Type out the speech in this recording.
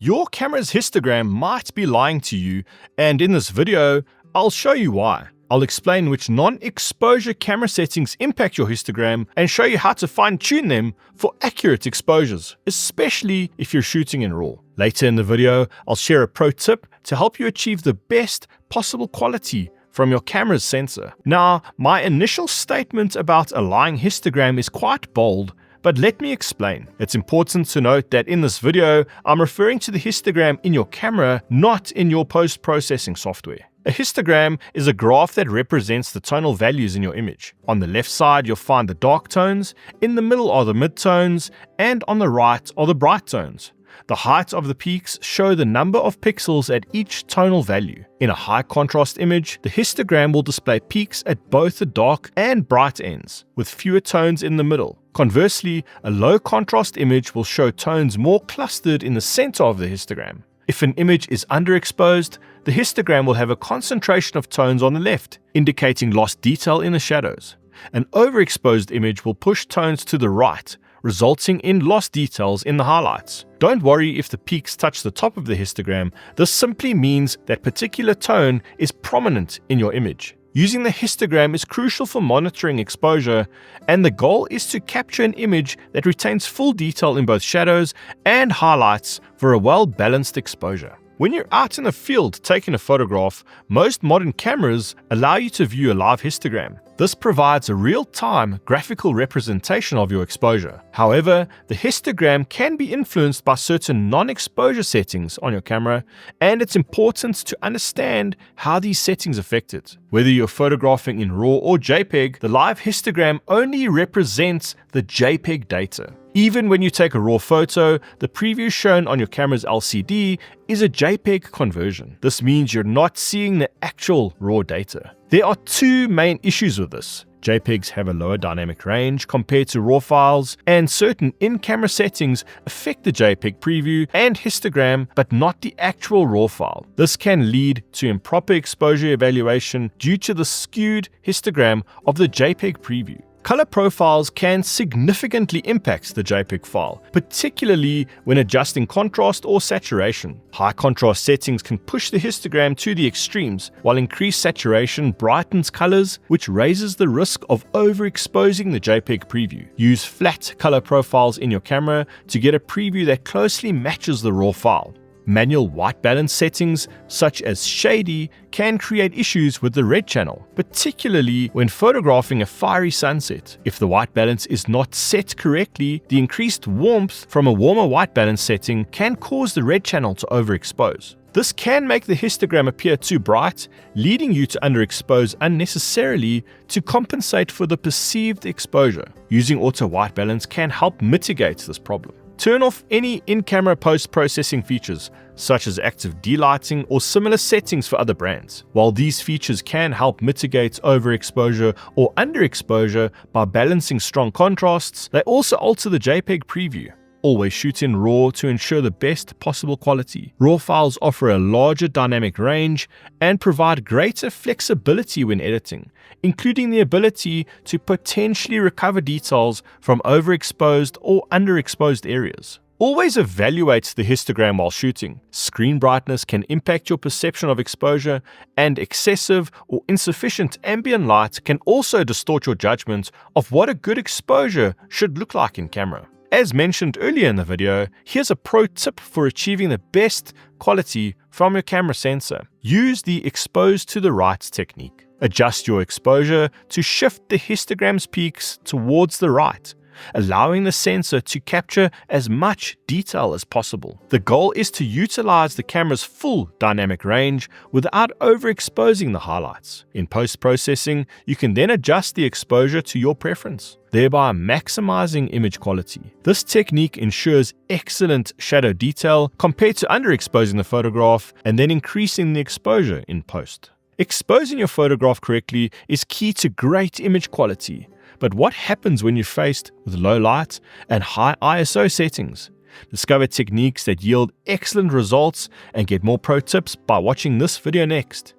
Your camera's histogram might be lying to you, and in this video, I'll show you why. I'll explain which non-exposure camera settings impact your histogram and show you how to fine-tune them for accurate exposures, especially if you're shooting in RAW. Later in the video, I'll share a pro tip to help you achieve the best possible quality from your camera's sensor. Now, my initial statement about a lying histogram is quite bold, but let me explain. It's important to note that in this video, I'm referring to the histogram in your camera, not in your post-processing software. A histogram is a graph that represents the tonal values in your image. On the left side, you'll find the dark tones, in the middle are the midtones, and on the right are the bright tones. The height of the peaks show the number of pixels at each tonal value. In a high contrast image, the histogram will display peaks at both the dark and bright ends, with fewer tones in the middle. Conversely, a low contrast image will show tones more clustered in the center of the histogram. If an image is underexposed, the histogram will have a concentration of tones on the left, indicating lost detail in the shadows. An overexposed image will push tones to the right, resulting in lost details in the highlights. Don't worry if the peaks touch the top of the histogram. This simply means that particular tone is prominent in your image. Using the histogram is crucial for monitoring exposure, and the goal is to capture an image that retains full detail in both shadows and highlights for a well-balanced exposure. When you're out in the field taking a photograph, most modern cameras allow you to view a live histogram. This provides a real-time graphical representation of your exposure. However, the histogram can be influenced by certain non-exposure settings on your camera, and it's important to understand how these settings affect it. Whether you're photographing in RAW or JPEG, the live histogram only represents the JPEG data. Even when you take a RAW photo, the preview shown on your camera's LCD is a JPEG conversion. This means you're not seeing the actual RAW data. There are two main issues with this. JPEGs have a lower dynamic range compared to RAW files, and certain in-camera settings affect the JPEG preview and histogram, but not the actual RAW file. This can lead to improper exposure evaluation due to the skewed histogram of the JPEG preview. Color profiles can significantly impact the JPEG file, particularly when adjusting contrast or saturation. High contrast settings can push the histogram to the extremes, while increased saturation brightens colors, which raises the risk of overexposing the JPEG preview. Use flat color profiles in your camera to get a preview that closely matches the RAW file. Manual white balance settings, such as shady, can create issues with the red channel, particularly when photographing a fiery sunset. If the white balance is not set correctly, the increased warmth from a warmer white balance setting can cause the red channel to overexpose. This can make the histogram appear too bright, leading you to underexpose unnecessarily to compensate for the perceived exposure. Using auto white balance can help mitigate this problem. Turn off any in-camera post-processing features, such as active delighting or similar settings for other brands. While these features can help mitigate overexposure or underexposure by balancing strong contrasts, they also alter the JPEG preview. Always shoot in RAW to ensure the best possible quality. RAW files offer a larger dynamic range and provide greater flexibility when editing, including the ability to potentially recover details from overexposed or underexposed areas. Always evaluate the histogram while shooting. Screen brightness can impact your perception of exposure, and excessive or insufficient ambient light can also distort your judgment of what a good exposure should look like in camera. As mentioned earlier in the video, here's a pro tip for achieving the best quality from your camera sensor. Use the expose to the right technique. Adjust your exposure to shift the histogram's peaks towards the right, allowing the sensor to capture as much detail as possible. The goal is to utilize the camera's full dynamic range without overexposing the highlights. In post-processing, you can then adjust the exposure to your preference, thereby maximizing image quality. This technique ensures excellent shadow detail compared to underexposing the photograph and then increasing the exposure in post. Exposing your photograph correctly is key to great image quality. But what happens when you're faced with low light and high ISO settings? Discover techniques that yield excellent results and get more pro tips by watching this video next.